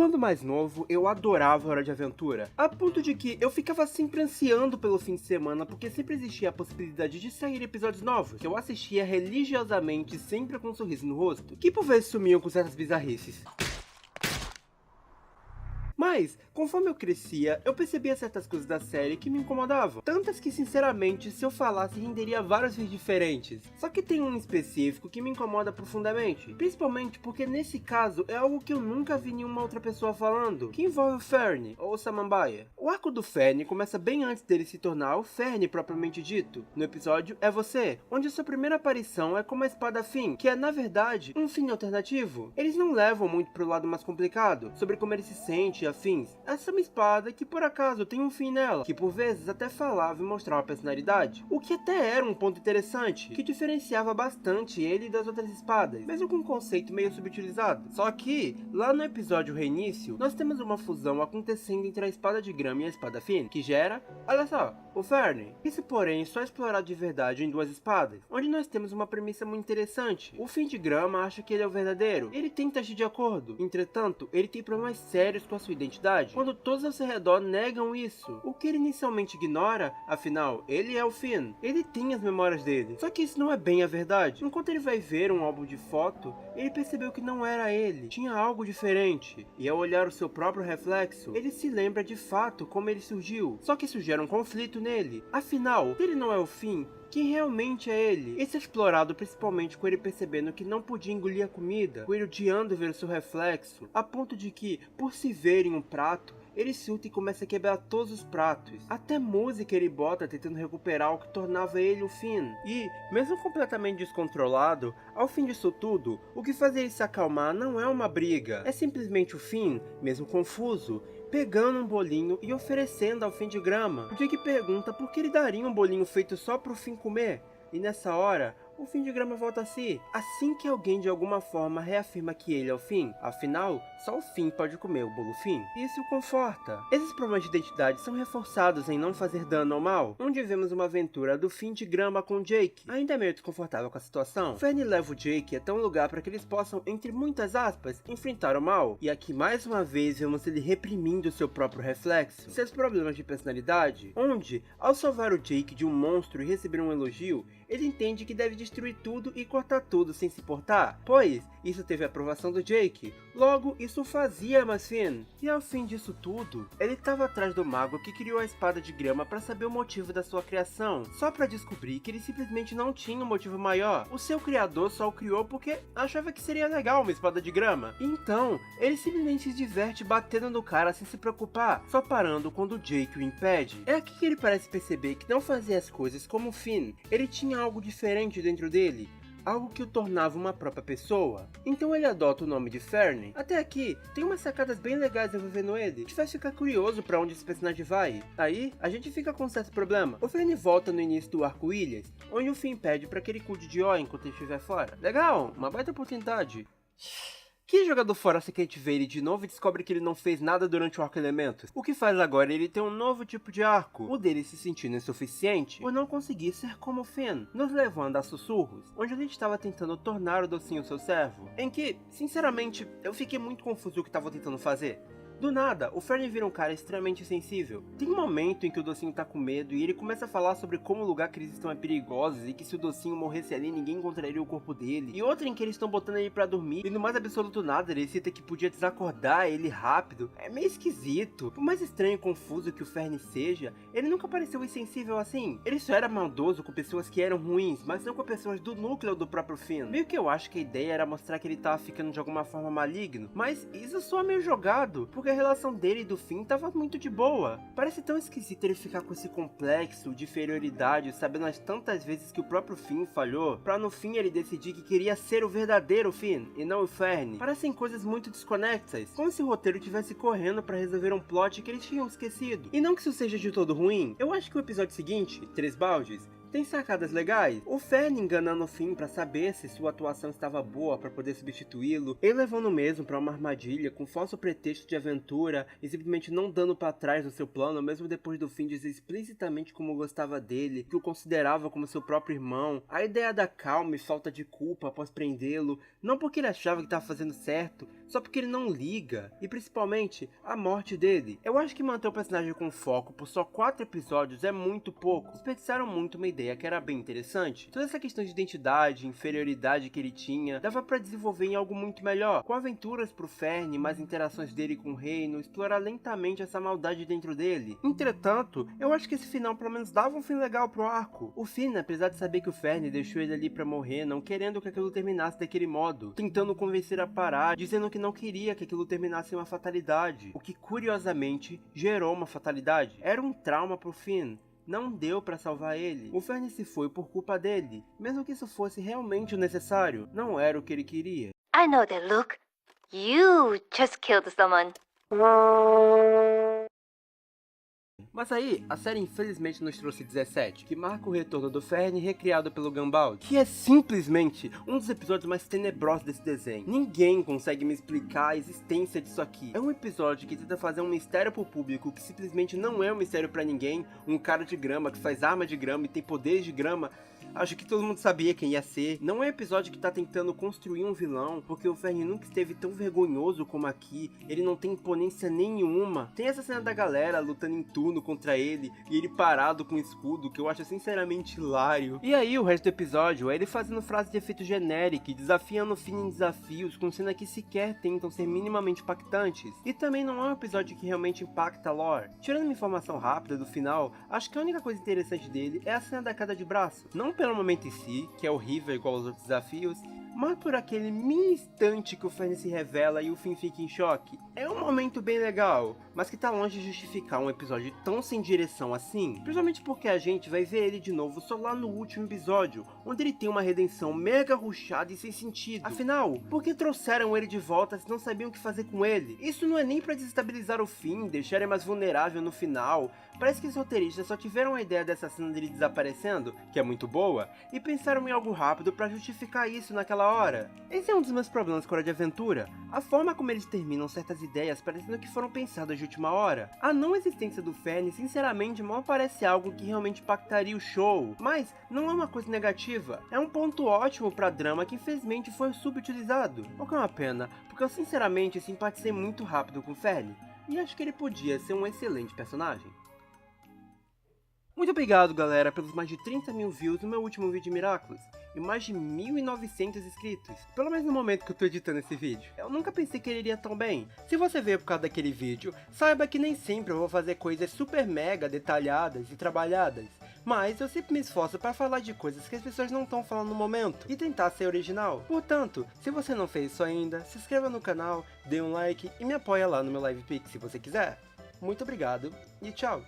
Quando mais novo, eu adorava Hora de Aventura, a ponto de que eu ficava sempre ansiando pelo fim de semana, porque sempre existia a possibilidade de sair episódios novos, que eu assistia religiosamente, sempre com um sorriso no rosto, que por vezes sumiam com certas bizarrices. Mas, conforme eu crescia, eu percebia certas coisas da série que me incomodavam. Tantas que, sinceramente, se eu falasse, renderia vários vídeos diferentes. Só que tem um específico que me incomoda profundamente. Principalmente porque, nesse caso, é algo que eu nunca vi nenhuma outra pessoa falando. Que envolve o Fernie, ou Samambaia. O arco do Fernie começa bem antes dele se tornar o Fernie propriamente dito. No episódio É Você, onde sua primeira aparição é como a espada Finn, que é, na verdade, um Finn alternativo. Eles não levam muito pro lado mais complicado, sobre como ele se sente, afins. Essa é uma espada que por acaso tem um fim nela, que por vezes até falava e mostrava personalidade, o que até era um ponto interessante, que diferenciava bastante ele das outras espadas, mesmo com um conceito meio subutilizado. Só que, lá no episódio Reinício, nós temos uma fusão acontecendo entre a espada de grama e a espada Finn, que gera, olha só, o Fernie. Isso porém só é explorado de verdade em duas espadas, onde nós temos uma premissa muito interessante. O Finn de grama acha que ele é o verdadeiro, ele tenta agir de acordo, entretanto, ele tem problemas sérios com a sua identidade, quando todos ao seu redor negam isso, o que ele inicialmente ignora, afinal, ele é o Finn, ele tem as memórias dele, só que isso não é bem a verdade. Enquanto ele vai ver um álbum de foto, ele percebeu que não era ele, tinha algo diferente, e ao olhar o seu próprio reflexo, ele se lembra de fato como ele surgiu, só que isso gera um conflito nele, afinal, ele não é o Finn, quem realmente é ele? Isso é explorado principalmente com ele percebendo que não podia engolir a comida, com ele odiando ver o seu reflexo, a ponto de que, por se ver em um prato, ele surta e começa a quebrar todos os pratos. Até música ele bota tentando recuperar o que tornava ele o Finn. E, mesmo completamente descontrolado, ao fim disso tudo, o que faz ele se acalmar não é uma briga, é simplesmente o Finn, mesmo confuso, pegando um bolinho e oferecendo ao Finn de grama. O Jake pergunta por que ele daria um bolinho feito só pro Finn comer, e nessa hora, o Finn de grama volta a si, assim que alguém de alguma forma reafirma que ele é o Finn. Afinal, só o Finn pode comer o bolo Finn, e isso o conforta. Esses problemas de identidade são reforçados em não fazer dano ao mal, onde vemos uma aventura do Finn de grama com Jake, ainda meio desconfortável com a situação. Fernie leva o Jake até um lugar para que eles possam, entre muitas aspas, enfrentar o mal, e aqui mais uma vez vemos ele reprimindo seu próprio reflexo, seus problemas de personalidade, onde, ao salvar o Jake de um monstro e receber um elogio, ele entende que deve destruir tudo e cortar tudo sem se importar, pois isso teve a aprovação do Jake, logo isso fazia mais Finn. E ao fim disso tudo, ele estava atrás do mago que criou a espada de grama para saber o motivo da sua criação, só para descobrir que ele simplesmente não tinha um motivo maior. O seu criador só o criou porque achava que seria legal uma espada de grama. Então, ele simplesmente se diverte batendo no cara sem se preocupar, só parando quando o Jake o impede. É aqui que ele parece perceber que não fazia as coisas como o Finn, ele tinha algo diferente dentro dele, algo que o tornava uma própria pessoa. Então ele adota o nome de Fernie. Até aqui, tem umas sacadas bem legais envolvendo ele, que faz ficar curioso pra onde esse personagem vai. Aí, a gente fica com um certo problema. O Fernie volta no início do arco-íris, onde o Finn pede pra que ele cuide de O enquanto ele estiver fora. Legal, uma baita oportunidade. Que jogador fora se que a gente vê ele de novo e descobre que ele não fez nada durante o arco Elementos? O que faz agora ele ter um novo tipo de arco, o dele se sentindo insuficiente por não conseguir ser como o Finn, nos levando a sussurros, onde a gente estava tentando tornar o docinho seu servo, em que, sinceramente, eu fiquei muito confuso o que estava tentando fazer. Do nada, o Fernie vira um cara extremamente sensível. Tem um momento em que o docinho tá com medo e ele começa a falar sobre como o lugar que eles estão é perigoso e que se o docinho morresse ali ninguém encontraria o corpo dele. E outra em que eles estão botando ele pra dormir e no mais absoluto nada ele cita que podia desacordar ele rápido. É meio esquisito. Por mais estranho e confuso que o Fernie seja, ele nunca pareceu insensível assim. Ele só era maldoso com pessoas que eram ruins, mas não com pessoas do núcleo do próprio Finn. Meio que eu acho que a ideia era mostrar que ele tava ficando de alguma forma maligno, mas isso soa meio jogado, porque a relação dele e do Finn tava muito de boa. Parece tão esquisito ele ficar com esse complexo de inferioridade, sabendo as tantas vezes que o próprio Finn falhou, pra no fim ele decidir que queria ser o verdadeiro Finn, e não o Fernie. Parecem coisas muito desconexas, como se o roteiro tivesse correndo pra resolver um plot que eles tinham esquecido. E não que isso seja de todo ruim, eu acho que o episódio seguinte, Três Baldes, tem sacadas legais. O Fernie enganando o Finn pra saber se sua atuação estava boa pra poder substituí-lo, ele levando mesmo pra uma armadilha com falso pretexto de aventura e simplesmente não dando pra trás no seu plano, mesmo depois do Finn dizer explicitamente como gostava dele, que o considerava como seu próprio irmão. A ideia da calma e falta de culpa após prendê-lo, não porque ele achava que estava fazendo certo, só porque ele não liga, e principalmente a morte dele. Eu acho que manter o personagem com foco por só 4 episódios é muito pouco. Desperdiçaram muito uma ideia que era bem interessante. Toda essa questão de identidade, inferioridade que ele tinha, dava pra desenvolver em algo muito melhor, com aventuras pro Fern, mais interações dele com o reino, explorar lentamente essa maldade dentro dele. Entretanto, eu acho que esse final pelo menos dava um fim legal pro arco. O Finn, apesar de saber que o Fern deixou ele ali pra morrer, não querendo que aquilo terminasse daquele modo, tentando convencer a parar, dizendo que não queria que aquilo terminasse em uma fatalidade, o que curiosamente gerou uma fatalidade. Era um trauma pro Finn. Não deu pra salvar ele. O Fern se foi por culpa dele, mesmo que isso fosse realmente o necessário. Não era o que ele queria. I know that look. You just killed someone. Mas aí, a série infelizmente nos trouxe 17, que marca o retorno do Fern recriado pelo Gumball, que é simplesmente um dos episódios mais tenebrosos desse desenho. Ninguém consegue me explicar a existência disso aqui. É um episódio que tenta fazer um mistério pro público que simplesmente não é um mistério pra ninguém. Um cara de grama que faz arma de grama e tem poderes de grama. Acho que todo mundo sabia quem ia ser. Não é um episódio que tá tentando construir um vilão, porque o Fern nunca esteve tão vergonhoso como aqui. Ele não tem imponência nenhuma. Tem essa cena da galera lutando em turno contra ele, e ele parado com o escudo, que eu acho sinceramente hilário. E aí o resto do episódio é ele fazendo frases de efeito genérico e desafiando o Finn em desafios com cenas que sequer tentam ser minimamente impactantes. E também não é um episódio que realmente impacta a lore. Tirando uma informação rápida do final, acho que a única coisa interessante dele é a cena da queda de braço. Não pelo momento em si, que é horrível igual aos outros desafios, mas por aquele mini instante que o Fern se revela e o Finn fica em choque. É um momento bem legal, mas que tá longe de justificar um episódio tão sem direção assim, principalmente porque a gente vai ver ele de novo só lá no último episódio, onde ele tem uma redenção mega rushada e sem sentido. Afinal, por que trouxeram ele de volta se não sabiam o que fazer com ele? Isso não é nem pra desestabilizar o Finn, deixar ele mais vulnerável no final. Parece que os roteiristas só tiveram a ideia dessa cena dele desaparecendo, que é muito boa, e pensaram em algo rápido pra justificar isso naquela hora. Esse é um dos meus problemas com Hora de Aventura, a forma como eles terminam certas ideias parecendo que foram pensadas de última hora. A não existência do Fern sinceramente mal parece algo que realmente impactaria o show, mas não é uma coisa negativa, é um ponto ótimo pra drama que infelizmente foi subutilizado. O que é uma pena, porque eu sinceramente simpatizei muito rápido com o Fern, e acho que ele podia ser um excelente personagem. Muito obrigado, galera, pelos mais de 30 mil views no meu último vídeo de Miraculous e mais de 1.900 inscritos, pelo menos no momento que eu tô editando esse vídeo. Eu nunca pensei que ele iria tão bem. Se você veio por causa daquele vídeo, saiba que nem sempre eu vou fazer coisas super mega detalhadas e trabalhadas, mas eu sempre me esforço para falar de coisas que as pessoas não estão falando no momento e tentar ser original. Portanto, se você não fez isso ainda, se inscreva no canal, dê um like e me apoia lá no meu LivePix se você quiser. Muito obrigado e tchau!